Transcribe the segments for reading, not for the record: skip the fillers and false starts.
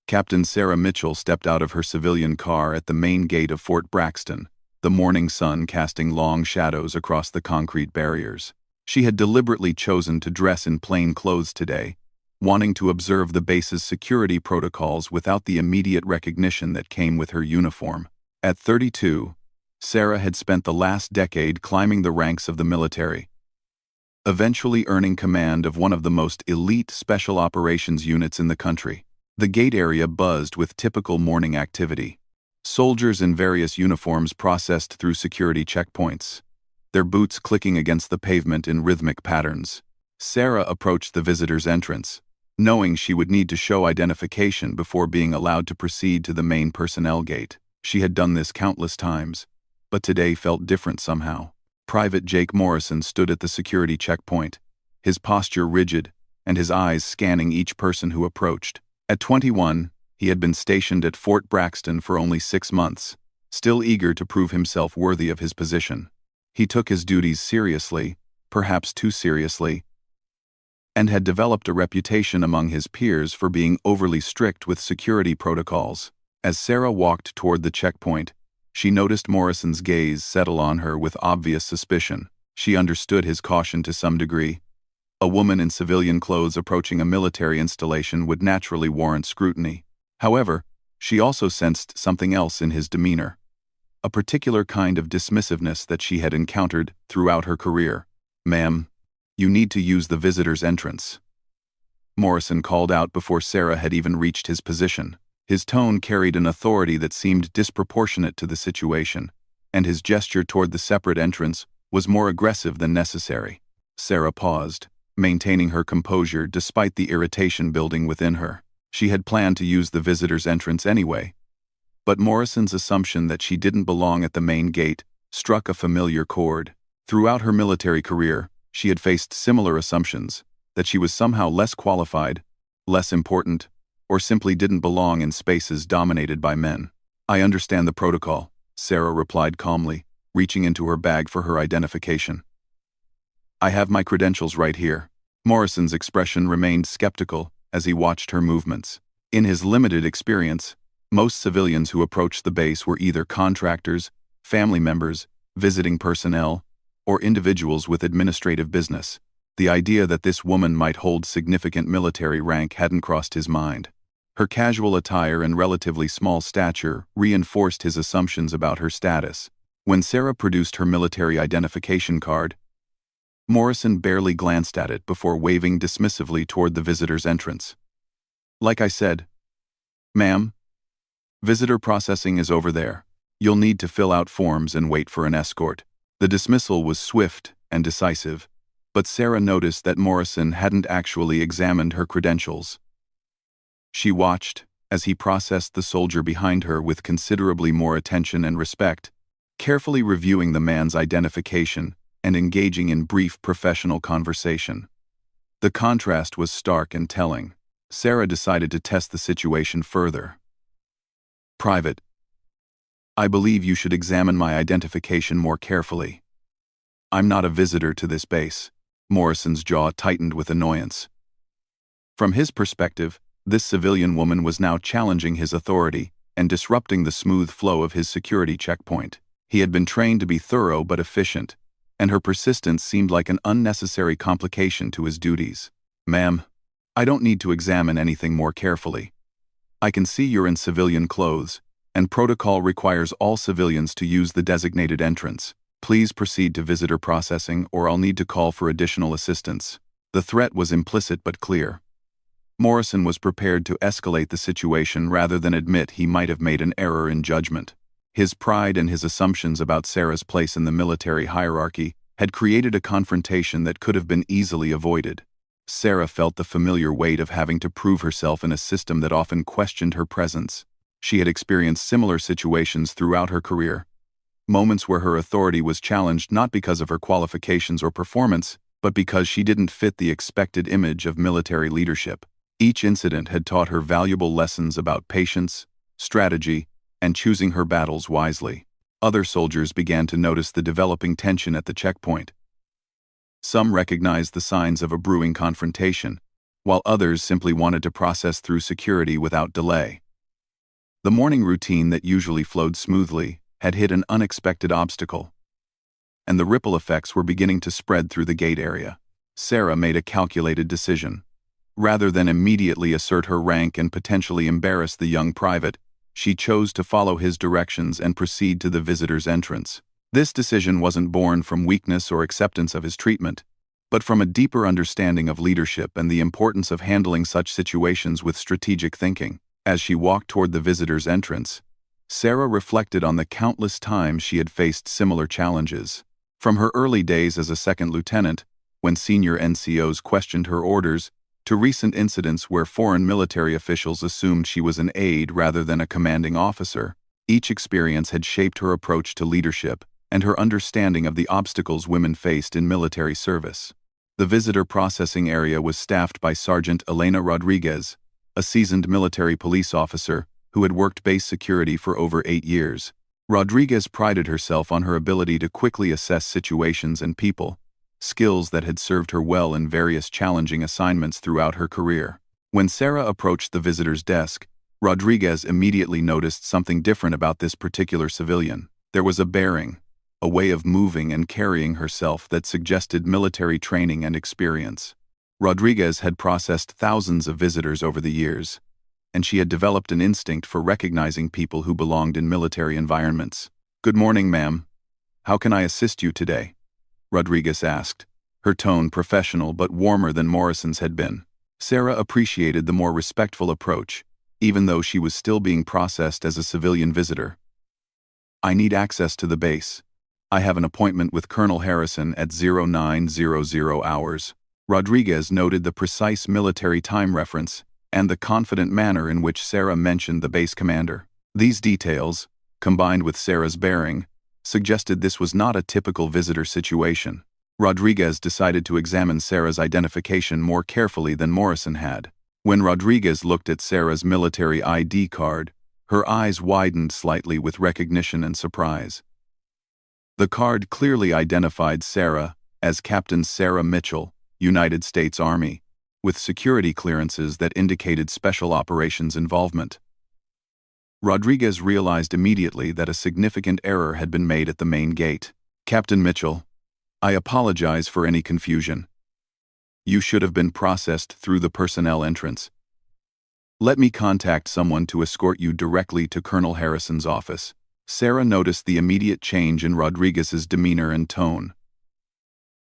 Captain Sarah Mitchell stepped out of her civilian car at the main gate of Fort Braxton, the morning sun casting long shadows across the concrete barriers. She had deliberately chosen to dress in plain clothes today, wanting to observe the base's security protocols without the immediate recognition that came with her uniform. At 32, Sarah had spent the last decade climbing the ranks of the military, eventually earning command of one of the most elite special operations units in the country. The gate area buzzed with typical morning activity. Soldiers in various uniforms processed through security checkpoints, their boots clicking against the pavement in rhythmic patterns. Sarah approached the visitor's entrance, knowing she would need to show identification before being allowed to proceed to the main personnel gate. She had done this countless times, but today felt different somehow. Private Jake Morrison stood at the security checkpoint, his posture rigid and his eyes scanning each person who approached. At 21, he had been stationed at Fort Braxton for only 6 months, still eager to prove himself worthy of his position. He took his duties seriously, perhaps too seriously, and had developed a reputation among his peers for being overly strict with security protocols. As Sarah walked toward the checkpoint, she noticed Morrison's gaze settle on her with obvious suspicion. She understood his caution to some degree. A woman in civilian clothes approaching a military installation would naturally warrant scrutiny. However, she also sensed something else in his demeanor, a particular kind of dismissiveness that she had encountered throughout her career. "Ma'am, you need to use the visitor's entrance," Morrison called out before Sarah had even reached his position. His tone carried an authority that seemed disproportionate to the situation, and his gesture toward the separate entrance was more aggressive than necessary. Sarah paused, maintaining her composure despite the irritation building within her. She had planned to use the visitor's entrance anyway, but Morrison's assumption that she didn't belong at the main gate struck a familiar chord. Throughout her military career, she had faced similar assumptions, that she was somehow less qualified, less important, or simply didn't belong in spaces dominated by men. "I understand the protocol," Sarah replied calmly, reaching into her bag for her identification. "I have my credentials right here." Morrison's expression remained skeptical as he watched her movements. In his limited experience, most civilians who approached the base were either contractors, family members, visiting personnel, or individuals with administrative business. The idea that this woman might hold significant military rank hadn't crossed his mind. Her casual attire and relatively small stature reinforced his assumptions about her status. When Sarah produced her military identification card, Morrison barely glanced at it before waving dismissively toward the visitor's entrance. "Like I said, ma'am, visitor processing is over there. You'll need to fill out forms and wait for an escort." The dismissal was swift and decisive, but Sarah noticed that Morrison hadn't actually examined her credentials. She watched as he processed the soldier behind her with considerably more attention and respect, carefully reviewing the man's identification and engaging in brief professional conversation. The contrast was stark and telling. Sarah decided to test the situation further. "Private, I believe you should examine my identification more carefully. I'm not a visitor to this base." Morrison's jaw tightened with annoyance. From his perspective, this civilian woman was now challenging his authority and disrupting the smooth flow of his security checkpoint. He had been trained to be thorough but efficient, and her persistence seemed like an unnecessary complication to his duties. "Ma'am, I don't need to examine anything more carefully. I can see you're in civilian clothes, and protocol requires all civilians to use the designated entrance. Please proceed to visitor processing or I'll need to call for additional assistance." The threat was implicit but clear. Morrison was prepared to escalate the situation rather than admit he might have made an error in judgment. His pride and his assumptions about Sarah's place in the military hierarchy had created a confrontation that could have been easily avoided. Sarah felt the familiar weight of having to prove herself in a system that often questioned her presence. She had experienced similar situations throughout her career, moments where her authority was challenged not because of her qualifications or performance, but because she didn't fit the expected image of military leadership. Each incident had taught her valuable lessons about patience, strategy, and choosing her battles wisely. Other soldiers began to notice the developing tension at the checkpoint. Some recognized the signs of a brewing confrontation, while others simply wanted to process through security without delay. The morning routine that usually flowed smoothly had hit an unexpected obstacle, and the ripple effects were beginning to spread through the gate area. Sarah made a calculated decision. Rather than immediately assert her rank and potentially embarrass the young private, she chose to follow his directions and proceed to the visitor's entrance. This decision wasn't born from weakness or acceptance of his treatment, but from a deeper understanding of leadership and the importance of handling such situations with strategic thinking. As she walked toward the visitor's entrance, Sarah reflected on the countless times she had faced similar challenges. From her early days as a second lieutenant, when senior NCOs questioned her orders, to recent incidents where foreign military officials assumed she was an aide rather than a commanding officer, each experience had shaped her approach to leadership and her understanding of the obstacles women faced in military service. The visitor processing area was staffed by Sergeant Elena Rodriguez, a seasoned military police officer who had worked base security for over 8 years. Rodriguez prided herself on her ability to quickly assess situations and people, skills that had served her well in various challenging assignments throughout her career. When Sarah approached the visitor's desk, Rodriguez immediately noticed something different about this particular civilian. There was a bearing, a way of moving and carrying herself that suggested military training and experience. Rodriguez had processed thousands of visitors over the years, and she had developed an instinct for recognizing people who belonged in military environments. "Good morning, ma'am. How can I assist you today?" Rodriguez asked, her tone professional but warmer than Morrison's had been. Sarah appreciated the more respectful approach, even though she was still being processed as a civilian visitor. "I need access to the base. I have an appointment with Colonel Harrison at 0900 hours. Rodriguez noted the precise military time reference and the confident manner in which Sarah mentioned the base commander. These details, combined with Sarah's bearing, suggested this was not a typical visitor situation. Rodriguez decided to examine Sarah's identification more carefully than Morrison had. When Rodriguez looked at Sarah's military ID card, her eyes widened slightly with recognition and surprise. The card clearly identified Sarah as Captain Sarah Mitchell, United States Army, with security clearances that indicated special operations involvement. Rodriguez realized immediately that a significant error had been made at the main gate. "Captain Mitchell, I apologize for any confusion. You should have been processed through the personnel entrance. Let me contact someone to escort you directly to Colonel Harrison's office." Sarah noticed the immediate change in Rodriguez's demeanor and tone.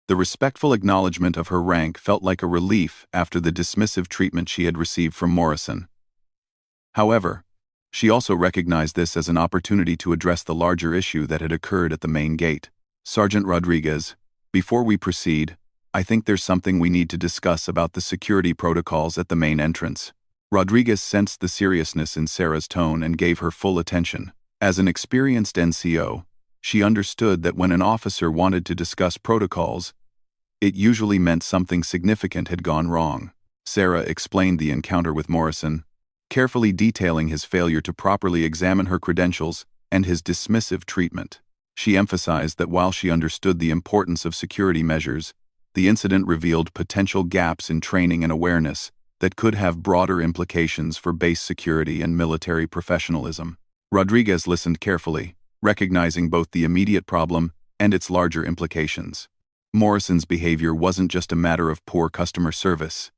The respectful acknowledgement of her rank felt like a relief after the dismissive treatment she had received from Morrison. However, she also recognized this as an opportunity to address the larger issue that had occurred at the main gate. "Sergeant Rodriguez, before we proceed, I think there's something we need to discuss about the security protocols at the main entrance." Rodriguez sensed the seriousness in Sarah's tone and gave her full attention. As an experienced NCO, she understood that when an officer wanted to discuss protocols, it usually meant something significant had gone wrong. Sarah explained the encounter with Morrison, carefully detailing his failure to properly examine her credentials and his dismissive treatment. She emphasized that while she understood the importance of security measures, the incident revealed potential gaps in training and awareness that could have broader implications for base security and military professionalism. Rodriguez listened carefully, recognizing both the immediate problem and its larger implications. Morrison's behavior wasn't just a matter of poor customer service.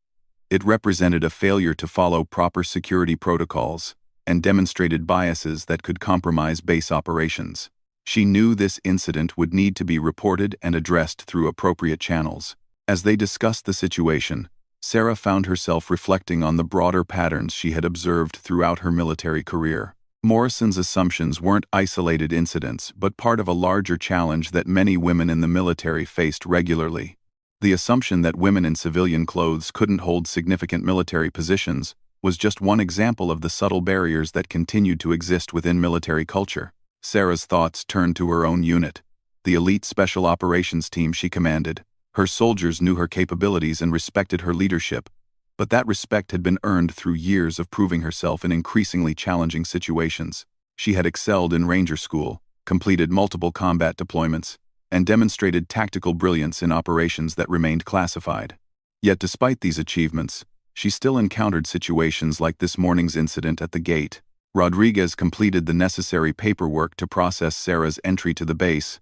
It represented a failure to follow proper security protocols and demonstrated biases that could compromise base operations. She knew this incident would need to be reported and addressed through appropriate channels. As they discussed the situation, Sarah found herself reflecting on the broader patterns she had observed throughout her military career. Morrison's assumptions weren't isolated incidents, but part of a larger challenge that many women in the military faced regularly. The assumption that women in civilian clothes couldn't hold significant military positions was just one example of the subtle barriers that continued to exist within military culture. Sarah's thoughts turned to her own unit, the elite special operations team she commanded. Her soldiers knew her capabilities and respected her leadership, but that respect had been earned through years of proving herself in increasingly challenging situations. She had excelled in Ranger School, completed multiple combat deployments, and demonstrated tactical brilliance in operations that remained classified. Yet despite these achievements, she still encountered situations like this morning's incident at the gate. Rodriguez completed the necessary paperwork to process Sarah's entry to the base,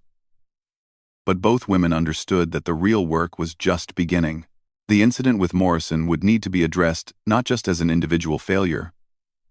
but both women understood that the real work was just beginning. The incident with Morrison would need to be addressed not just as an individual failure,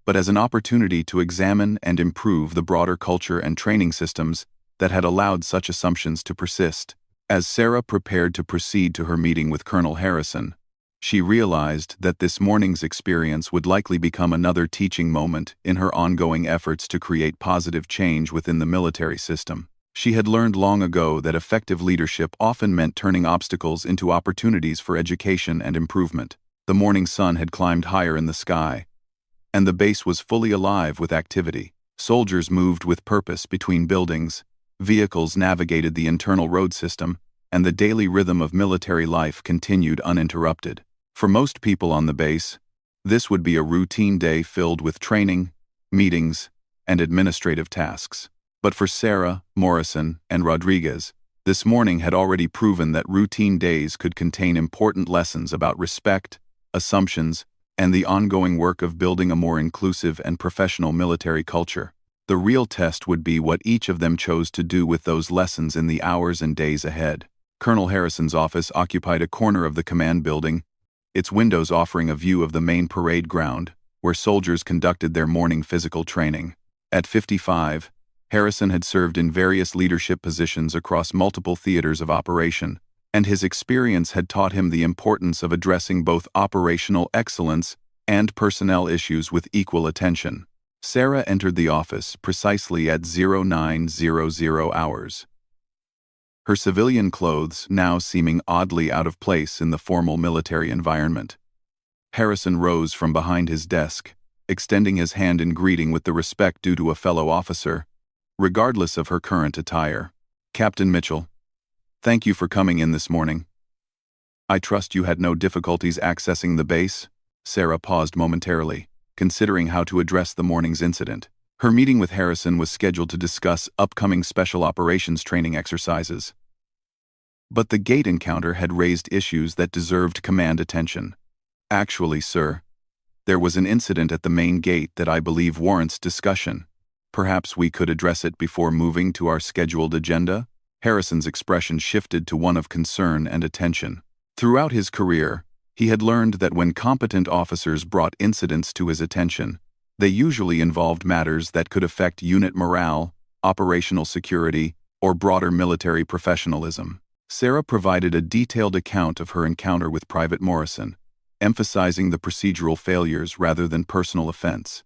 but as an opportunity to examine and improve the broader culture and training systems that had allowed such assumptions to persist. As Sarah prepared to proceed to her meeting with Colonel Harrison, she realized that this morning's experience would likely become another teaching moment in her ongoing efforts to create positive change within the military system. She had learned long ago that effective leadership often meant turning obstacles into opportunities for education and improvement. The morning sun had climbed higher in the sky, and the base was fully alive with activity. Soldiers moved with purpose between buildings, vehicles navigated the internal road system, and the daily rhythm of military life continued uninterrupted. For most people on the base, this would be a routine day filled with training, meetings, and administrative tasks. But for Sarah, Morrison, and Rodriguez, this morning had already proven that routine days could contain important lessons about respect, assumptions, and the ongoing work of building a more inclusive and professional military culture. The real test would be what each of them chose to do with those lessons in the hours and days ahead. Colonel Harrison's office occupied a corner of the command building, its windows offering a view of the main parade ground, where soldiers conducted their morning physical training. At 55, Harrison had served in various leadership positions across multiple theaters of operation, and his experience had taught him the importance of addressing both operational excellence and personnel issues with equal attention. Sarah entered the office precisely at 0900 hours. Her civilian clothes now seeming oddly out of place in the formal military environment. Harrison rose from behind his desk, extending his hand in greeting with the respect due to a fellow officer, regardless of her current attire. "Captain Mitchell, thank you for coming in this morning. I trust you had no difficulties accessing the base?" Sarah paused momentarily, considering how to address the morning's incident. Her meeting with Harrison was scheduled to discuss upcoming special operations training exercises. But the gate encounter had raised issues that deserved command attention. "Actually, sir, there was an incident at the main gate that I believe warrants discussion. Perhaps we could address it before moving to our scheduled agenda?" Harrison's expression shifted to one of concern and attention. Throughout his career, he had learned that when competent officers brought incidents to his attention, they usually involved matters that could affect unit morale, operational security, or broader military professionalism. Sarah provided a detailed account of her encounter with Private Morrison, emphasizing the procedural failures rather than personal offense.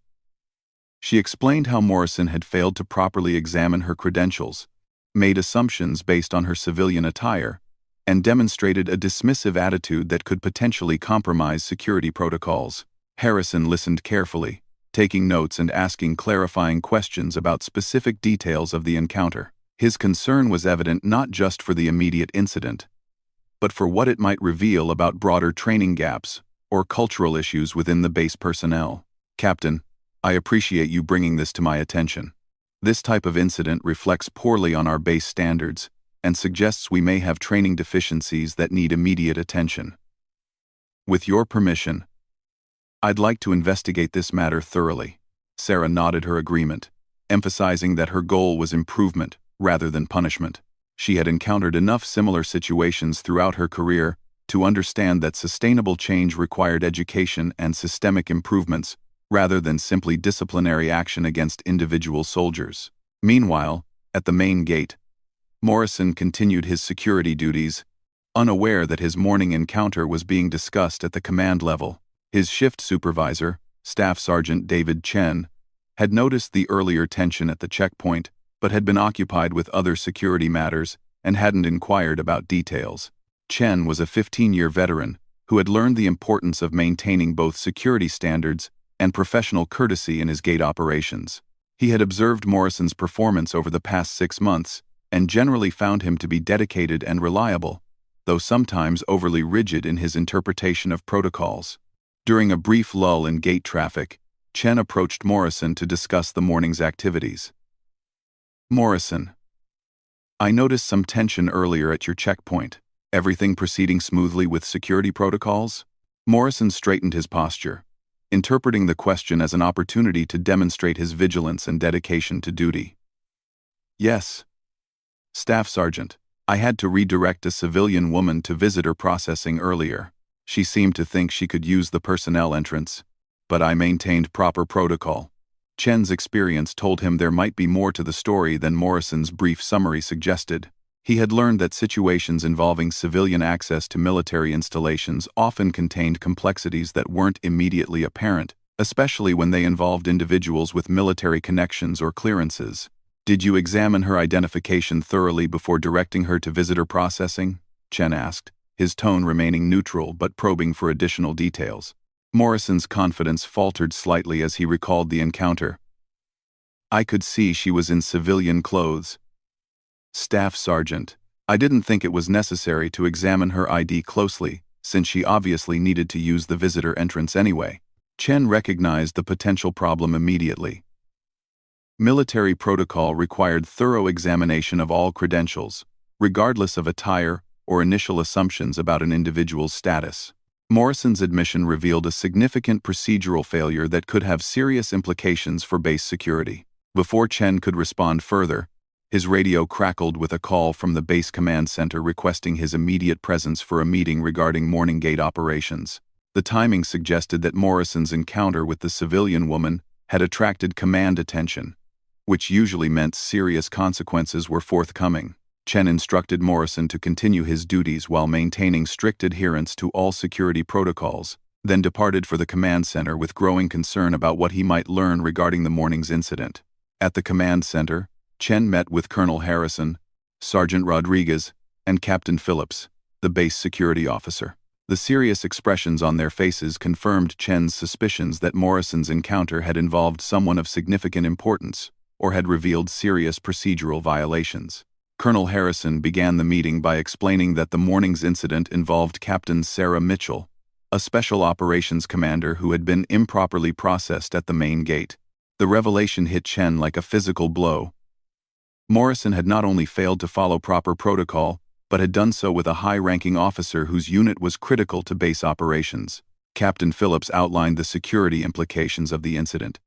She explained how Morrison had failed to properly examine her credentials, made assumptions based on her civilian attire, and demonstrated a dismissive attitude that could potentially compromise security protocols. Harrison listened carefully, taking notes and asking clarifying questions about specific details of the encounter. His concern was evident not just for the immediate incident, but for what it might reveal about broader training gaps or cultural issues within the base personnel. "Captain, I appreciate you bringing this to my attention. This type of incident reflects poorly on our base standards and suggests we may have training deficiencies that need immediate attention. With your permission, I'd like to investigate this matter thoroughly." Sarah nodded her agreement, emphasizing that her goal was improvement rather than punishment. She had encountered enough similar situations throughout her career to understand that sustainable change required education and systemic improvements rather than simply disciplinary action against individual soldiers. Meanwhile, at the main gate, Morrison continued his security duties, unaware that his morning encounter was being discussed at the command level. His shift supervisor, Staff Sergeant David Chen, had noticed the earlier tension at the checkpoint, but had been occupied with other security matters and hadn't inquired about details. Chen was a 15-year veteran who had learned the importance of maintaining both security standards and professional courtesy in his gate operations. He had observed Morrison's performance over the past 6 months and generally found him to be dedicated and reliable, though sometimes overly rigid in his interpretation of protocols. During a brief lull in gate traffic, Chen approached Morrison to discuss the morning's activities. "Morrison, I noticed some tension earlier at your checkpoint. Everything proceeding smoothly with security protocols?" Morrison straightened his posture, interpreting the question as an opportunity to demonstrate his vigilance and dedication to duty. Yes, Staff Sergeant. I had to redirect a civilian woman to visitor processing earlier. She seemed to think she could use the personnel entrance, but I maintained proper protocol. Chen's experience told him there might be more to the story than Morrison's brief summary suggested. He had learned that situations involving civilian access to military installations often contained complexities that weren't immediately apparent, especially when they involved individuals with military connections or clearances. Did you examine her identification thoroughly before directing her to visitor processing? Chen asked, his tone remaining neutral but probing for additional details. Morrison's confidence faltered slightly as he recalled the encounter. I could see she was in civilian clothes. Staff Sergeant, I didn't think it was necessary to examine her ID closely, since she obviously needed to use the visitor entrance anyway. Chen recognized the potential problem immediately. Military protocol required thorough examination of all credentials, regardless of attire or initial assumptions about an individual's status. Morrison's admission revealed a significant procedural failure that could have serious implications for base security. Before Chen could respond further, his radio crackled with a call from the base command center requesting his immediate presence for a meeting regarding morning gate operations. The timing suggested that Morrison's encounter with the civilian woman had attracted command attention, which usually meant serious consequences were forthcoming. Chen instructed Morrison to continue his duties while maintaining strict adherence to all security protocols, then departed for the command center with growing concern about what he might learn regarding the morning's incident. At the command center, Chen met with Colonel Harrison, Sergeant Rodriguez, and Captain Phillips, the base security officer. The serious expressions on their faces confirmed Chen's suspicions that Morrison's encounter had involved someone of significant importance, or had revealed serious procedural violations. Colonel Harrison began the meeting by explaining that the morning's incident involved Captain Sarah Mitchell, a special operations commander who had been improperly processed at the main gate. The revelation hit Chen like a physical blow. Morrison had not only failed to follow proper protocol, but had done so with a high-ranking officer whose unit was critical to base operations. Captain Phillips outlined the security implications of the incident,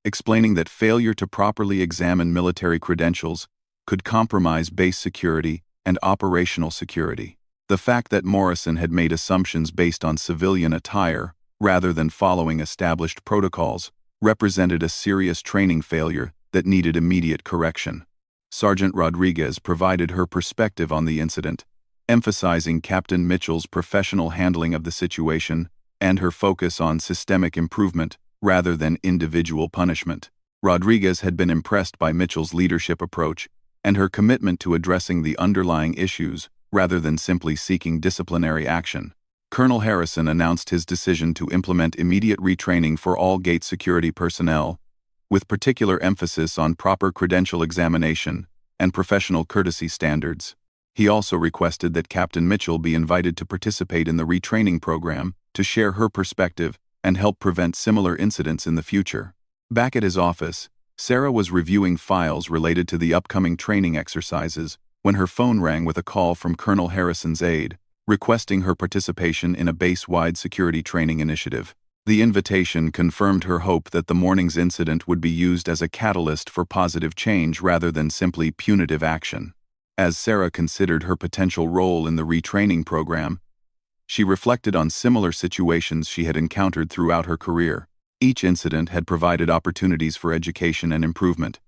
explaining that failure to properly examine military credentials could compromise base security and operational security. The fact that Morrison had made assumptions based on civilian attire rather than following established protocols represented a serious training failure that needed immediate correction. Sergeant Rodriguez provided her perspective on the incident, emphasizing Captain Mitchell's professional handling of the situation and her focus on systemic improvement rather than individual punishment. Rodriguez had been impressed by Mitchell's leadership approach and her commitment to addressing the underlying issues rather than simply seeking disciplinary action. Colonel Harrison announced his decision to implement immediate retraining for all gate security personnel, with particular emphasis on proper credential examination and professional courtesy standards. He also requested that Captain Mitchell be invited to participate in the retraining program to share her perspective and help prevent similar incidents in the future. Back at his office, Sarah was reviewing files related to the upcoming training exercises when her phone rang with a call from Colonel Harrison's aide, requesting her participation in a base-wide security training initiative. The invitation confirmed her hope that the morning's incident would be used as a catalyst for positive change rather than simply punitive action. As Sarah considered her potential role in the retraining program, she reflected on similar situations she had encountered throughout her career. Each incident had provided opportunities for education and improvement,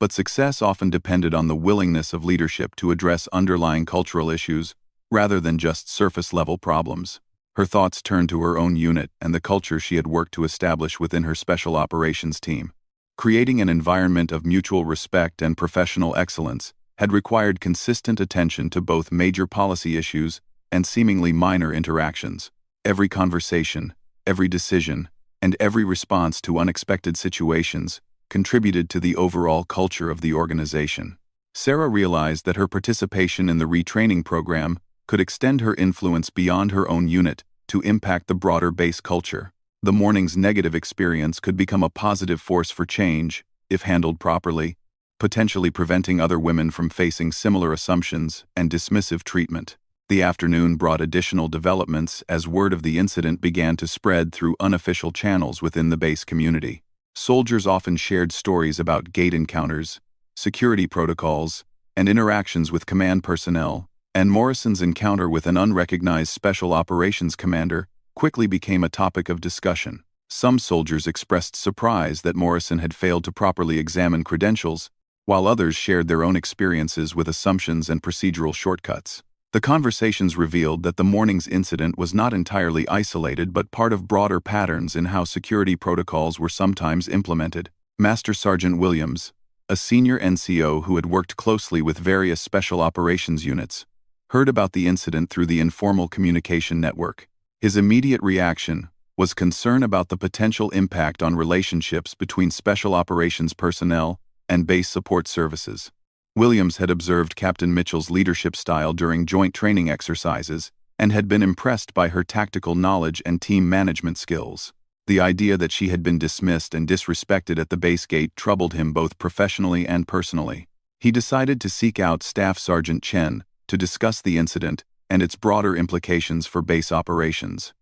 but success often depended on the willingness of leadership to address underlying cultural issues rather than just surface-level problems. Her thoughts turned to her own unit and the culture she had worked to establish within her special operations team. Creating an environment of mutual respect and professional excellence had required consistent attention to both major policy issues and seemingly minor interactions. Every conversation, every decision, and every response to unexpected situations contributed to the overall culture of the organization. Sarah realized that her participation in the retraining program could extend her influence beyond her own unit to impact the broader base culture. The morning's negative experience could become a positive force for change, if handled properly, potentially preventing other women from facing similar assumptions and dismissive treatment. The afternoon brought additional developments as word of the incident began to spread through unofficial channels within the base community. Soldiers often shared stories about gate encounters, security protocols, and interactions with command personnel, and Morrison's encounter with an unrecognized Special Operations Commander quickly became a topic of discussion. Some soldiers expressed surprise that Morrison had failed to properly examine credentials, while others shared their own experiences with assumptions and procedural shortcuts. The conversations revealed that the morning's incident was not entirely isolated but part of broader patterns in how security protocols were sometimes implemented. Master Sergeant Williams, a senior NCO who had worked closely with various special operations units, heard about the incident through the informal communication network. His immediate reaction was concern about the potential impact on relationships between special operations personnel and base support services. Williams had observed Captain Mitchell's leadership style during joint training exercises and had been impressed by her tactical knowledge and team management skills. The idea that she had been dismissed and disrespected at the base gate troubled him both professionally and personally. He decided to seek out Staff Sergeant Chen to discuss the incident and its broader implications for base operations.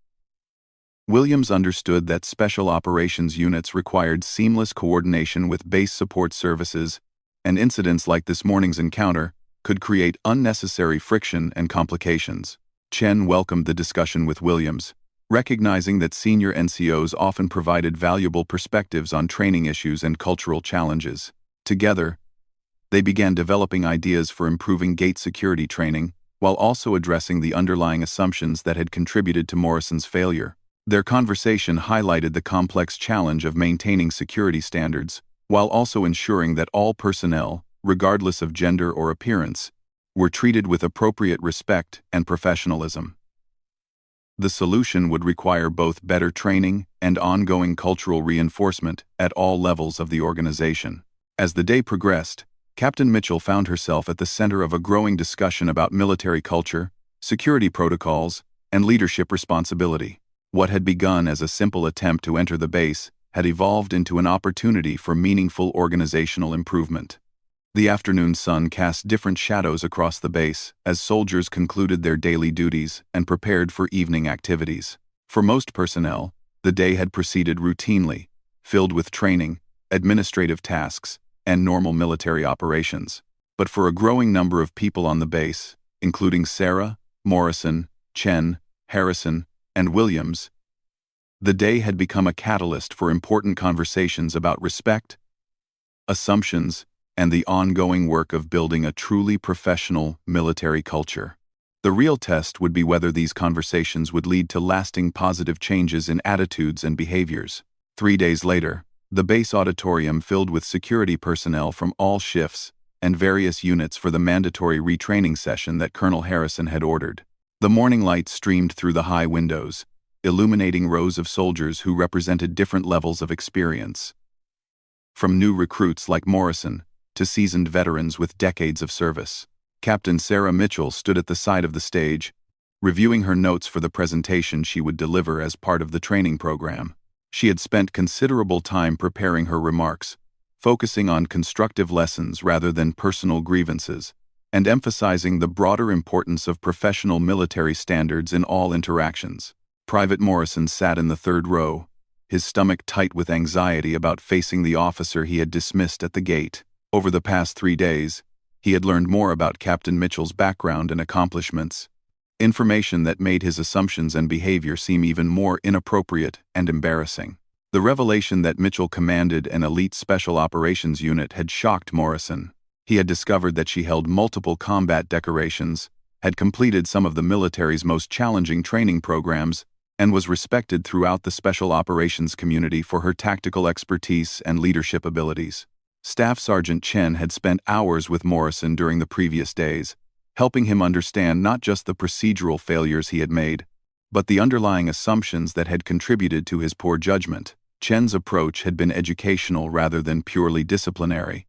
Williams understood that special operations units required seamless coordination with base support services, and incidents like this morning's encounter could create unnecessary friction and complications. Chen welcomed the discussion with Williams, recognizing that senior NCOs often provided valuable perspectives on training issues and cultural challenges. Together, they began developing ideas for improving gate security training, while also addressing the underlying assumptions that had contributed to Morrison's failure. Their conversation highlighted the complex challenge of maintaining security standards, while also ensuring that all personnel, regardless of gender or appearance, were treated with appropriate respect and professionalism. The solution would require both better training and ongoing cultural reinforcement at all levels of the organization. As the day progressed, Captain Mitchell found herself at the center of a growing discussion about military culture, security protocols, and leadership responsibility. What had begun as a simple attempt to enter the base had evolved into an opportunity for meaningful organizational improvement. The afternoon sun cast different shadows across the base as soldiers concluded their daily duties and prepared for evening activities. For most personnel, the day had proceeded routinely, filled with training, administrative tasks, and normal military operations. But for a growing number of people on the base, including Sarah, Morrison, Chen, Harrison, and Williams, the day had become a catalyst for important conversations about respect, assumptions, and the ongoing work of building a truly professional military culture. The real test would be whether these conversations would lead to lasting positive changes in attitudes and behaviors. 3 days later, the base auditorium filled with security personnel from all shifts and various units for the mandatory retraining session that Colonel Harrison had ordered. The morning light streamed through the high windows, illuminating rows of soldiers who represented different levels of experience. From new recruits like Morrison to seasoned veterans with decades of service. Captain Sarah Mitchell stood at the side of the stage, reviewing her notes for the presentation she would deliver as part of the training program. She had spent considerable time preparing her remarks, focusing on constructive lessons rather than personal grievances, and emphasizing the broader importance of professional military standards in all interactions. Private Morrison sat in the third row, his stomach tight with anxiety about facing the officer he had dismissed at the gate. Over the past 3 days, he had learned more about Captain Mitchell's background and accomplishments, information that made his assumptions and behavior seem even more inappropriate and embarrassing. The revelation that Mitchell commanded an elite special operations unit had shocked Morrison. He had discovered that she held multiple combat decorations, had completed some of the military's most challenging training programs, and was respected throughout the special operations community for her tactical expertise and leadership abilities. Staff Sergeant Chen had spent hours with Morrison during the previous days, helping him understand not just the procedural failures he had made, but the underlying assumptions that had contributed to his poor judgment. Chen's approach had been educational rather than purely disciplinary,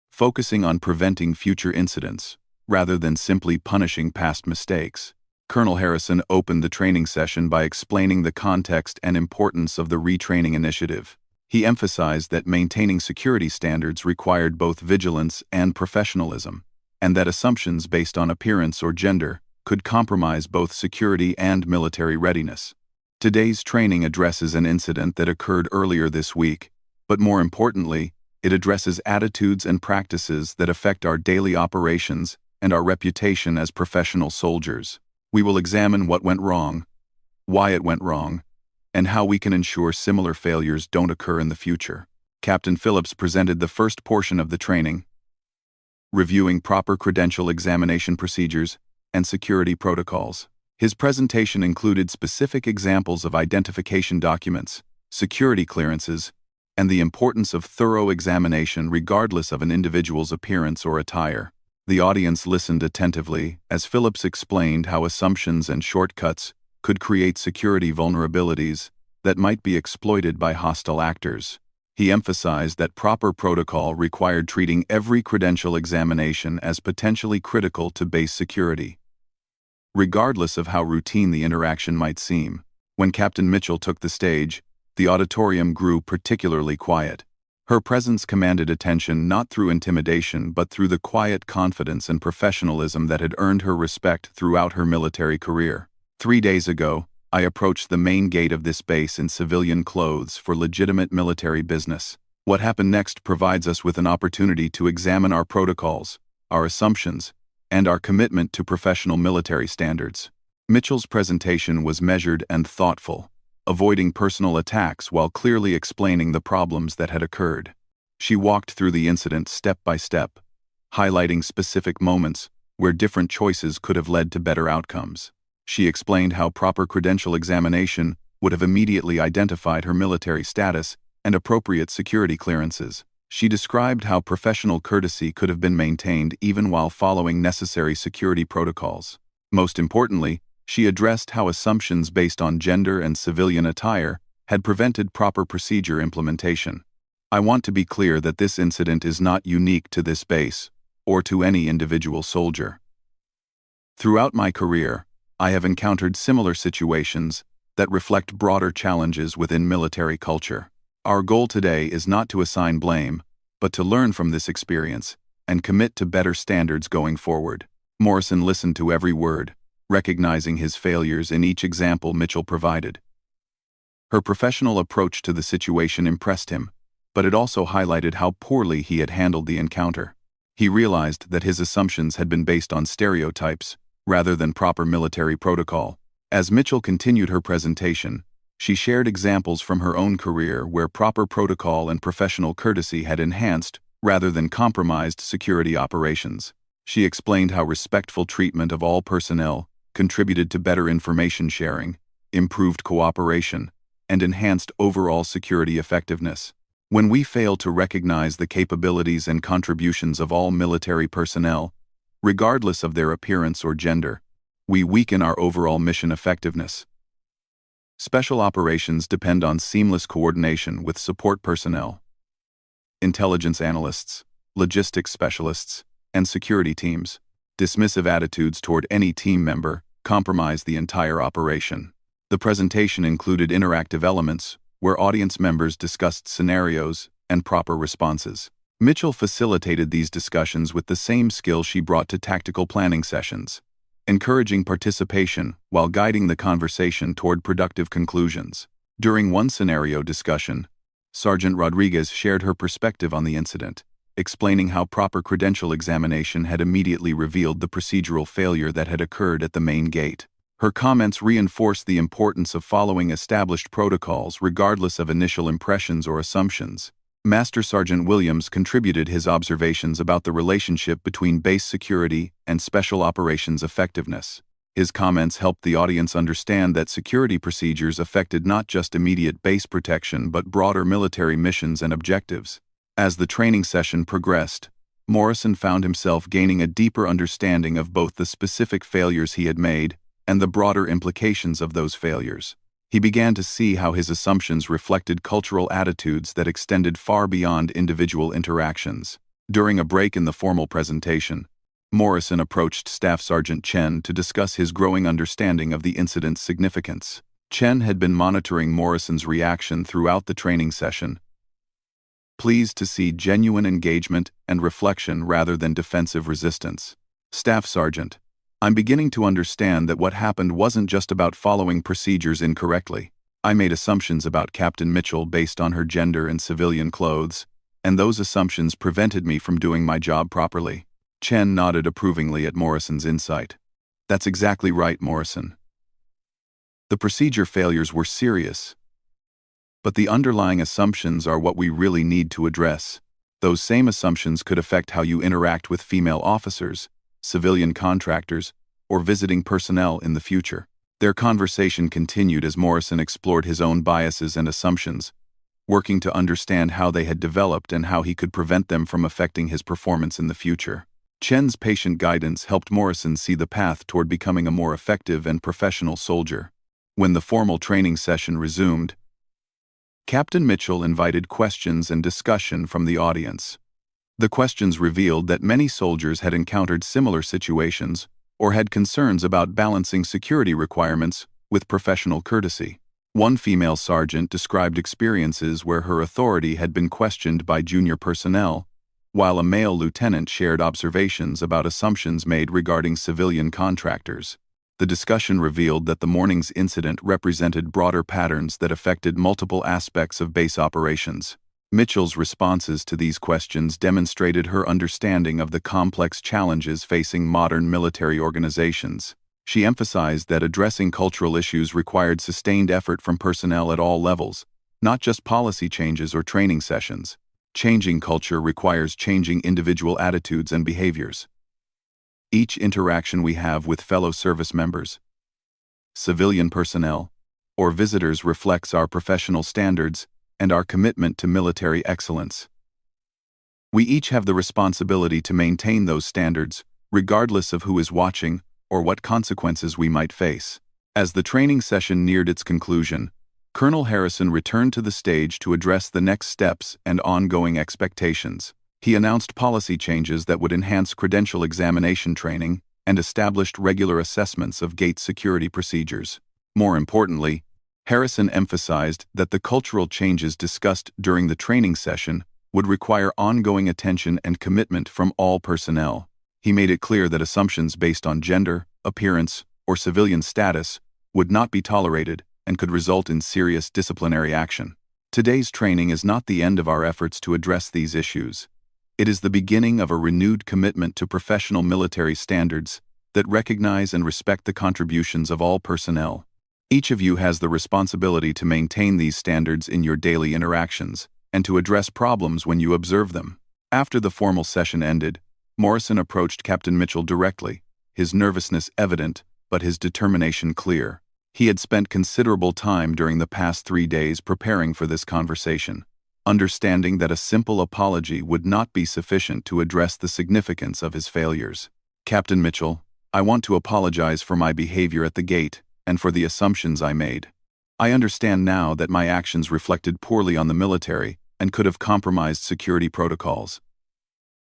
focusing on preventing future incidents rather than simply punishing past mistakes. Colonel Harrison opened the training session by explaining the context and importance of the retraining initiative. He emphasized that maintaining security standards required both vigilance and professionalism, and that assumptions based on appearance or gender could compromise both security and military readiness. Today's training addresses an incident that occurred earlier this week, but more importantly, it addresses attitudes and practices that affect our daily operations and our reputation as professional soldiers. We will examine what went wrong, why it went wrong, and how we can ensure similar failures don't occur in the future. Captain Phillips presented the first portion of the training, reviewing proper credential examination procedures and security protocols. His presentation included specific examples of identification documents, security clearances, and the importance of thorough examination regardless of an individual's appearance or attire. The audience listened attentively as Phillips explained how assumptions and shortcuts could create security vulnerabilities that might be exploited by hostile actors. He emphasized that proper protocol required treating every credential examination as potentially critical to base security, regardless of how routine the interaction might seem. When Captain Mitchell took the stage, the auditorium grew particularly quiet. Her presence commanded attention not through intimidation but through the quiet confidence and professionalism that had earned her respect throughout her military career. 3 days ago, I approached the main gate of this base in civilian clothes for legitimate military business. What happened next provides us with an opportunity to examine our protocols, our assumptions, and our commitment to professional military standards. Mitchell's presentation was measured and thoughtful, avoiding personal attacks while clearly explaining the problems that had occurred. She walked through the incident step by step, highlighting specific moments where different choices could have led to better outcomes. She explained how proper credential examination would have immediately identified her military status and appropriate security clearances. She described how professional courtesy could have been maintained even while following necessary security protocols. Most importantly, she addressed how assumptions based on gender and civilian attire had prevented proper procedure implementation. I want to be clear that this incident is not unique to this base or to any individual soldier. Throughout my career, I have encountered similar situations that reflect broader challenges within military culture. Our goal today is not to assign blame, but to learn from this experience and commit to better standards going forward. Morrison listened to every word, recognizing his failures in each example Mitchell provided. Her professional approach to the situation impressed him, but it also highlighted how poorly he had handled the encounter. He realized that his assumptions had been based on stereotypes rather than proper military protocol. As Mitchell continued her presentation, she shared examples from her own career where proper protocol and professional courtesy had enhanced rather than compromised security operations. She explained how respectful treatment of all personnel contributed to better information sharing, improved cooperation, and enhanced overall security effectiveness. When we fail to recognize the capabilities and contributions of all military personnel, regardless of their appearance or gender, we weaken our overall mission effectiveness. Special operations depend on seamless coordination with support personnel, intelligence analysts, logistics specialists, and security teams. Dismissive attitudes toward any team member compromise the entire operation. The presentation included interactive elements where audience members discussed scenarios and proper responses. Mitchell facilitated these discussions with the same skill she brought to tactical planning sessions, encouraging participation while guiding the conversation toward productive conclusions. During one scenario discussion, Sergeant Rodriguez shared her perspective on the incident, explaining how proper credential examination had immediately revealed the procedural failure that had occurred at the main gate. Her comments reinforced the importance of following established protocols regardless of initial impressions or assumptions. Master Sergeant Williams contributed his observations about the relationship between base security and special operations effectiveness. His comments helped the audience understand that security procedures affected not just immediate base protection but broader military missions and objectives. As the training session progressed, Morrison found himself gaining a deeper understanding of both the specific failures he had made and the broader implications of those failures. He began to see how his assumptions reflected cultural attitudes that extended far beyond individual interactions. During a break in the formal presentation, Morrison approached Staff Sergeant Chen to discuss his growing understanding of the incident's significance. Chen had been monitoring Morrison's reaction throughout the training session, pleased to see genuine engagement and reflection rather than defensive resistance. "Staff Sergeant, I'm beginning to understand that what happened wasn't just about following procedures incorrectly. I made assumptions about Captain Mitchell based on her gender and civilian clothes, and those assumptions prevented me from doing my job properly. Chen nodded approvingly at Morrison's insight. That's exactly right, Morrison. The procedure failures were serious, but the underlying assumptions are what we really need to address. Those same assumptions could affect how you interact with female officers, civilian contractors, or visiting personnel in the future. Their conversation continued as Morrison explored his own biases and assumptions, working to understand how they had developed and how he could prevent them from affecting his performance in the future. Chen's patient guidance helped Morrison see the path toward becoming a more effective and professional soldier. When the formal training session resumed, Captain Mitchell invited questions and discussion from the audience. The questions revealed that many soldiers had encountered similar situations or had concerns about balancing security requirements with professional courtesy. One female sergeant described experiences where her authority had been questioned by junior personnel, while a male lieutenant shared observations about assumptions made regarding civilian contractors. The discussion revealed that the morning's incident represented broader patterns that affected multiple aspects of base operations. Mitchell's responses to these questions demonstrated her understanding of the complex challenges facing modern military organizations. She emphasized that addressing cultural issues required sustained effort from personnel at all levels, not just policy changes or training sessions. Changing culture requires changing individual attitudes and behaviors. Each interaction we have with fellow service members, civilian personnel, or visitors reflects our professional standards and our commitment to military excellence. We each have the responsibility to maintain those standards, regardless of who is watching or what consequences we might face. As the training session neared its conclusion, Colonel Harrison returned to the stage to address the next steps and ongoing expectations. He announced policy changes that would enhance credential examination training and established regular assessments of gate security procedures. More importantly, Harrison emphasized that the cultural changes discussed during the training session would require ongoing attention and commitment from all personnel. He made it clear that assumptions based on gender, appearance, or civilian status would not be tolerated and could result in serious disciplinary action. Today's training is not the end of our efforts to address these issues. It is the beginning of a renewed commitment to professional military standards that recognize and respect the contributions of all personnel. Each of you has the responsibility to maintain these standards in your daily interactions and to address problems when you observe them. After the formal session ended, Morrison approached Captain Mitchell directly, his nervousness evident but his determination clear. He had spent considerable time during the past 3 days preparing for this conversation, understanding that a simple apology would not be sufficient to address the significance of his failures. Captain Mitchell, I want to apologize for my behavior at the gate and for the assumptions I made. I understand now that my actions reflected poorly on the military and could have compromised security protocols.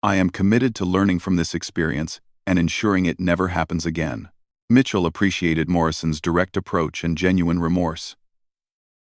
I am committed to learning from this experience and ensuring it never happens again. Mitchell appreciated Morrison's direct approach and genuine remorse.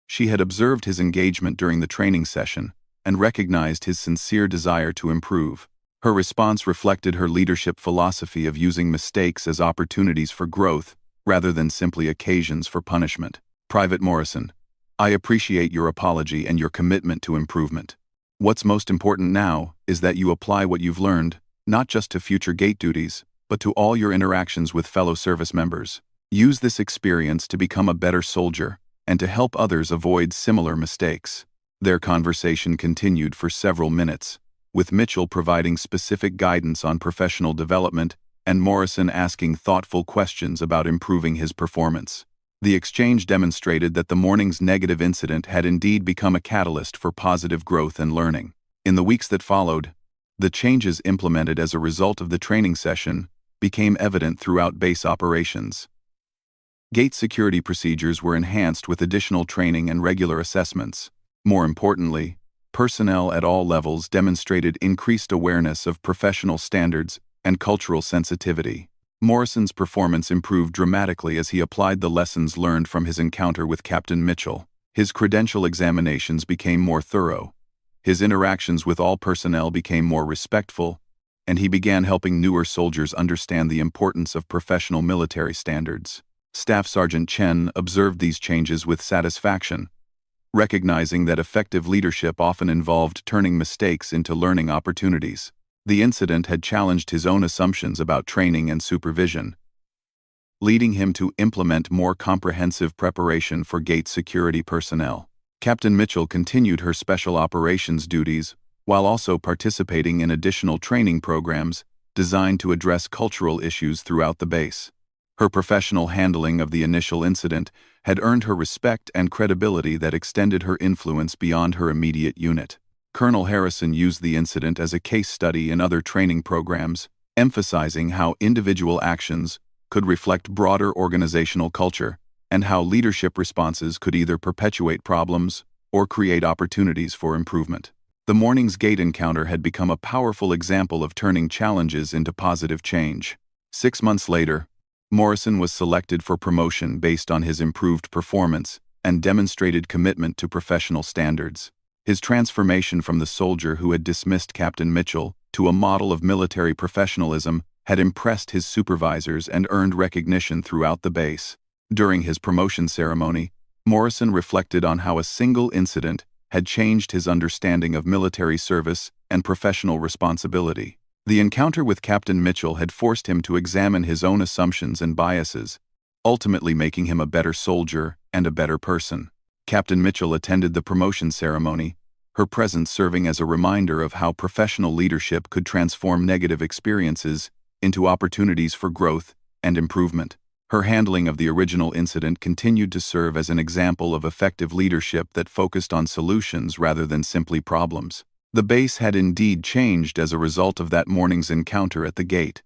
She had observed his engagement during the training session and recognized his sincere desire to improve. Her response reflected her leadership philosophy of using mistakes as opportunities for growth rather than simply occasions for punishment. Private Morrison, I appreciate your apology and your commitment to improvement. What's most important now is that you apply what you've learned, not just to future gate duties, but to all your interactions with fellow service members. Use this experience to become a better soldier and to help others avoid similar mistakes. Their conversation continued for several minutes, with Mitchell providing specific guidance on professional development and Morrison asking thoughtful questions about improving his performance. The exchange demonstrated that the morning's negative incident had indeed become a catalyst for positive growth and learning. In the weeks that followed, the changes implemented as a result of the training session became evident throughout base operations. Gate security procedures were enhanced with additional training and regular assessments. More importantly, personnel at all levels demonstrated increased awareness of professional standards and cultural sensitivity. Morrison's performance improved dramatically as he applied the lessons learned from his encounter with Captain Mitchell. His credential examinations became more thorough. His interactions with all personnel became more respectful, and he began helping newer soldiers understand the importance of professional military standards. Staff Sergeant Chen observed these changes with satisfaction, recognizing that effective leadership often involved turning mistakes into learning opportunities. The incident had challenged his own assumptions about training and supervision, leading him to implement more comprehensive preparation for gate security personnel. Captain Mitchell continued her special operations duties while also participating in additional training programs designed to address cultural issues throughout the base. Her professional handling of the initial incident had earned her respect and credibility that extended her influence beyond her immediate unit. Colonel Harrison used the incident as a case study in other training programs, emphasizing how individual actions could reflect broader organizational culture, and how leadership responses could either perpetuate problems or create opportunities for improvement. The morning's gate encounter had become a powerful example of turning challenges into positive change. 6 months later, Morrison was selected for promotion based on his improved performance and demonstrated commitment to professional standards. His transformation from the soldier who had dismissed Captain Mitchell to a model of military professionalism had impressed his supervisors and earned recognition throughout the base. During his promotion ceremony, Morrison reflected on how a single incident had changed his understanding of military service and professional responsibility. The encounter with Captain Mitchell had forced him to examine his own assumptions and biases, ultimately making him a better soldier and a better person. Captain Mitchell attended the promotion ceremony, her presence serving as a reminder of how professional leadership could transform negative experiences into opportunities for growth and improvement. Her handling of the original incident continued to serve as an example of effective leadership that focused on solutions rather than simply problems. The base had indeed changed as a result of that morning's encounter at the gate.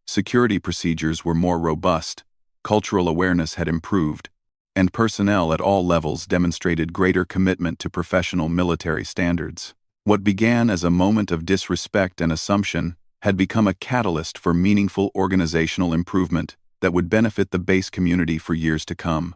Security procedures were more robust, cultural awareness had improved, and personnel at all levels demonstrated greater commitment to professional military standards. What began as a moment of disrespect and assumption had become a catalyst for meaningful organizational improvement that would benefit the base community for years to come.